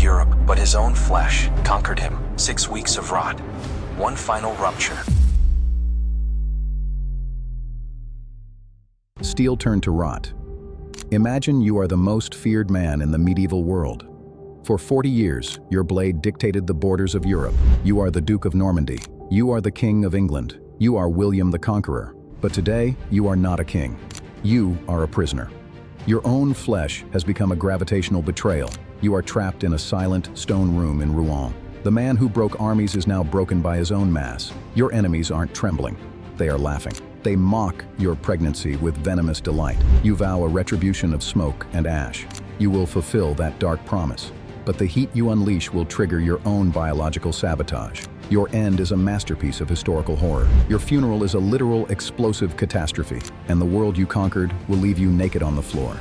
conquered Europe, but his own flesh conquered him. 6 weeks of rot. One final rupture. Steel turned to rot. Imagine you are the most feared man in the medieval world. For 40 years, your blade dictated the borders of Europe. You are the Duke of Normandy. You are the King of England. You are William the Conqueror. But today, you are not a king. You are a prisoner. Your own flesh has become a gravitational betrayal. You are trapped in a silent, stone room in Rouen. The man who broke armies is now broken by his own mass. Your enemies aren't trembling. They are laughing. They mock your pregnancy with venomous delight. You vow a retribution of smoke and ash. You will fulfill that dark promise. But the heat you unleash will trigger your own biological sabotage. Your end is a masterpiece of historical horror. Your funeral is a literal explosive catastrophe, and the world you conquered will leave you naked on the floor.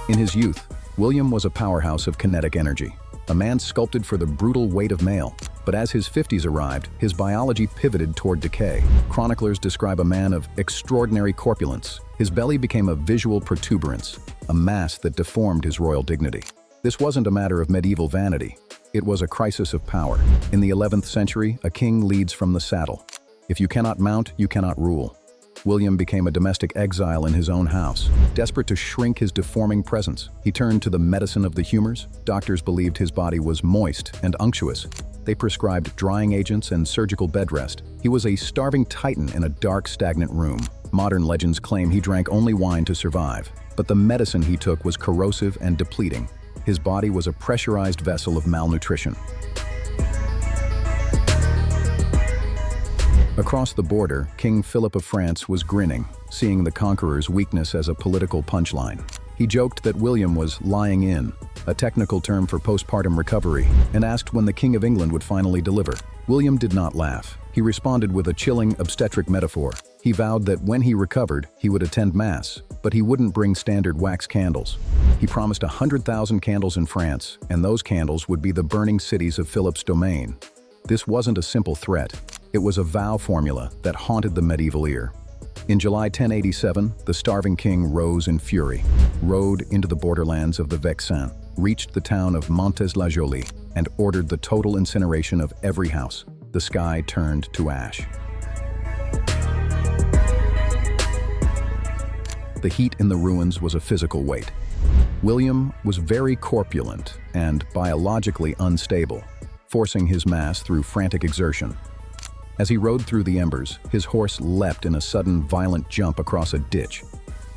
In his youth, William was a powerhouse of kinetic energy, a man sculpted for the brutal weight of mail. But as his 50s arrived, his biology pivoted toward decay. Chroniclers describe a man of extraordinary corpulence. His belly became a visual protuberance, a mass that deformed his royal dignity. This wasn't a matter of medieval vanity. It was a crisis of power. In the 11th century, a king leads from the saddle. If you cannot mount, you cannot rule. William became a domestic exile in his own house. Desperate to shrink his deforming presence, he turned to the medicine of the humors. Doctors believed his body was moist and unctuous. They prescribed drying agents and surgical bed rest. He was a starving titan in a dark, stagnant room. Modern legends claim he drank only wine to survive, but the medicine he took was corrosive and depleting. His body was a pressurized vessel of malnutrition. Across the border, King Philip of France was grinning, seeing the conqueror's weakness as a political punchline. He joked that William was lying in, a technical term for postpartum recovery, and asked when the King of England would finally deliver. William did not laugh. He responded with a chilling obstetric metaphor. He vowed that when he recovered, he would attend Mass, but he wouldn't bring standard wax candles. He promised 100,000 candles in France, and those candles would be the burning cities of Philip's domain. This wasn't a simple threat. It was a vow formula that haunted the medieval ear. In July 1087, the starving king rose in fury, rode into the borderlands of the Vexin, reached the town of Montes-la-Jolie, and ordered the total incineration of every house. The sky turned to ash. The heat in the ruins was a physical weight. William was very corpulent and biologically unstable, forcing his mass through frantic exertion. As he rode through the embers, his horse leapt in a sudden, violent jump across a ditch.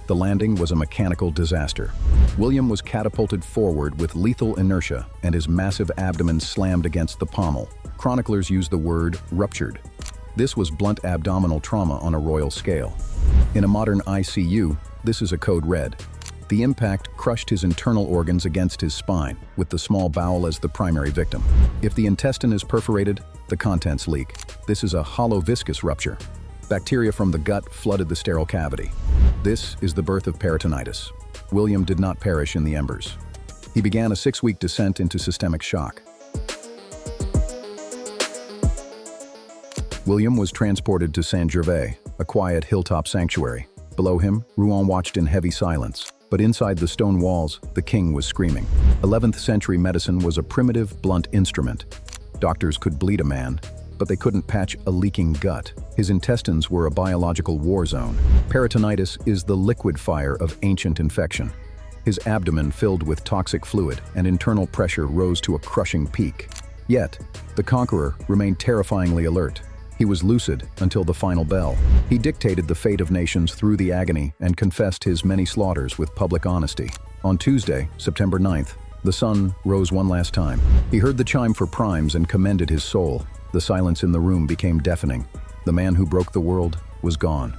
The landing was a mechanical disaster. William was catapulted forward with lethal inertia, and his massive abdomen slammed against the pommel. Chroniclers use the word ruptured. This was blunt abdominal trauma on a royal scale. In a modern ICU, this is a code red. The impact crushed his internal organs against his spine, with the small bowel as the primary victim. If the intestine is perforated, the contents leak. This is a hollow viscous rupture. Bacteria from the gut flooded the sterile cavity. This is the birth of peritonitis. William did not perish in the embers. He began a 6-week descent into systemic shock. William was transported to Saint-Gervais, a quiet hilltop sanctuary. Below him, Rouen watched in heavy silence. But inside the stone walls, the king was screaming. 11th century medicine was a primitive, blunt instrument. Doctors could bleed a man, but they couldn't patch a leaking gut. His intestines were a biological war zone. Peritonitis is the liquid fire of ancient infection. His abdomen filled with toxic fluid, and internal pressure rose to a crushing peak. Yet, the conqueror remained terrifyingly alert. He was lucid until the final bell. He dictated the fate of nations through the agony and confessed his many slaughters with public honesty. On Tuesday, September 9th, the sun rose one last time. He heard the chime for primes and commended his soul. The silence in the room became deafening. The man who broke the world was gone.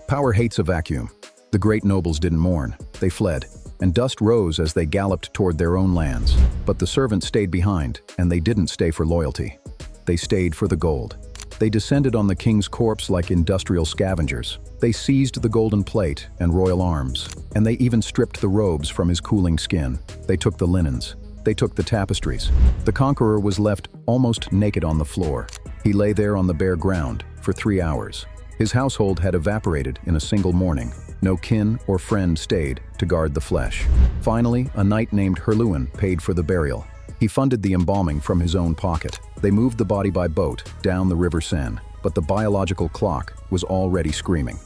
Power hates a vacuum. The great nobles didn't mourn. They fled, and dust rose as they galloped toward their own lands. But the servants stayed behind, and they didn't stay for loyalty. They stayed for the gold. They descended on the king's corpse like industrial scavengers. They seized the golden plate and royal arms, and they even stripped the robes from his cooling skin. They took the linens. They took the tapestries. The conqueror was left almost naked on the floor. He lay there on the bare ground for 3 hours. His household had evaporated in a single morning. No kin or friend stayed to guard the flesh. Finally, a knight named Herluin paid for the burial. He funded the embalming from his own pocket. They moved the body by boat down the River Seine, but the biological clock was already screaming.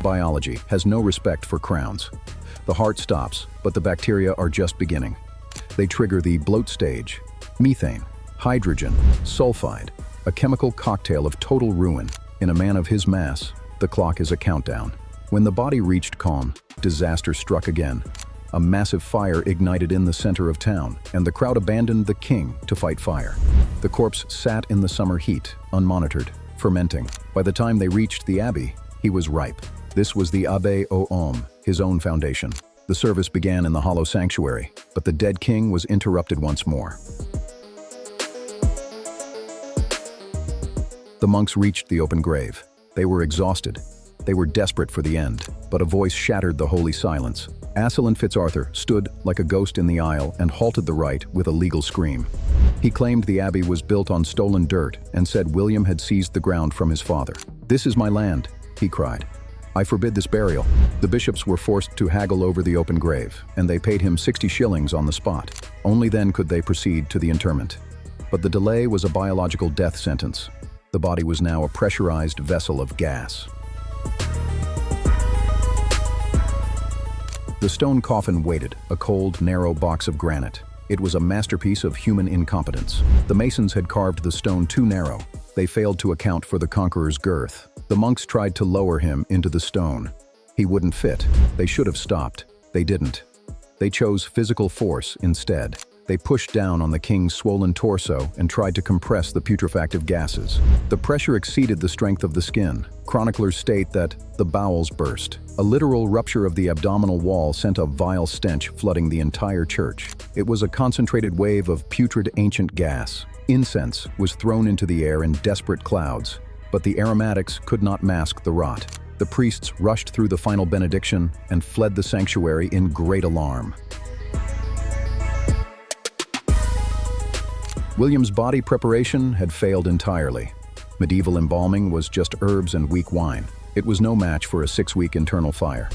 Biology has no respect for crowns. The heart stops, but the bacteria are just beginning. They trigger the bloat stage, methane, hydrogen, sulfide, a chemical cocktail of total ruin. In a man of his mass, the clock is a countdown. When the body reached calm, disaster struck again. A massive fire ignited in the center of town, and the crowd abandoned the king to fight fire. The corpse sat in the summer heat, unmonitored, fermenting. By the time they reached the abbey, he was ripe. This was the Abbé aux Hommes, his own foundation. The service began in the hollow sanctuary, but the dead king was interrupted once more. The monks reached the open grave. They were exhausted. They were desperate for the end, but a voice shattered the holy silence. Asselin Fitzarthur stood like a ghost in the aisle and halted the rite with a legal scream. He claimed the abbey was built on stolen dirt and said William had seized the ground from his father. "This is my land," he cried. "I forbid this burial." The bishops were forced to haggle over the open grave, and they paid him 60 shillings on the spot. Only then could they proceed to the interment. But the delay was a biological death sentence. The body was now a pressurized vessel of gas. The stone coffin waited, a cold, narrow box of granite. It was a masterpiece of human incompetence. The masons had carved the stone too narrow. They failed to account for the conqueror's girth. The monks tried to lower him into the stone. He wouldn't fit. They should have stopped. They didn't. They chose physical force instead. They pushed down on the king's swollen torso and tried to compress the putrefactive gases. The pressure exceeded the strength of the skin. Chroniclers state that the bowels burst. A literal rupture of the abdominal wall sent a vile stench flooding the entire church. It was a concentrated wave of putrid ancient gas. Incense was thrown into the air in desperate clouds, but the aromatics could not mask the rot. The priests rushed through the final benediction and fled the sanctuary in great alarm. William's body preparation had failed entirely. Medieval embalming was just herbs and weak wine. It was no match for a 6-week internal fire.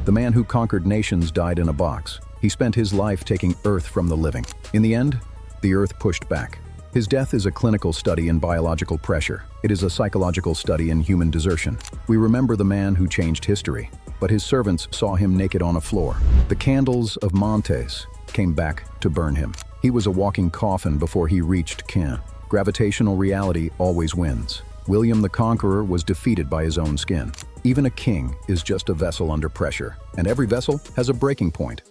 The man who conquered nations died in a box. He spent his life taking earth from the living. In the end, the earth pushed back. His death is a clinical study in biological pressure. It is a psychological study in human desertion. We remember the man who changed history, but his servants saw him naked on a floor. The candles of Montes came back to burn him. He was a walking coffin before he reached Caen. Gravitational reality always wins. William the Conqueror was defeated by his own skin. Even a king is just a vessel under pressure, and every vessel has a breaking point.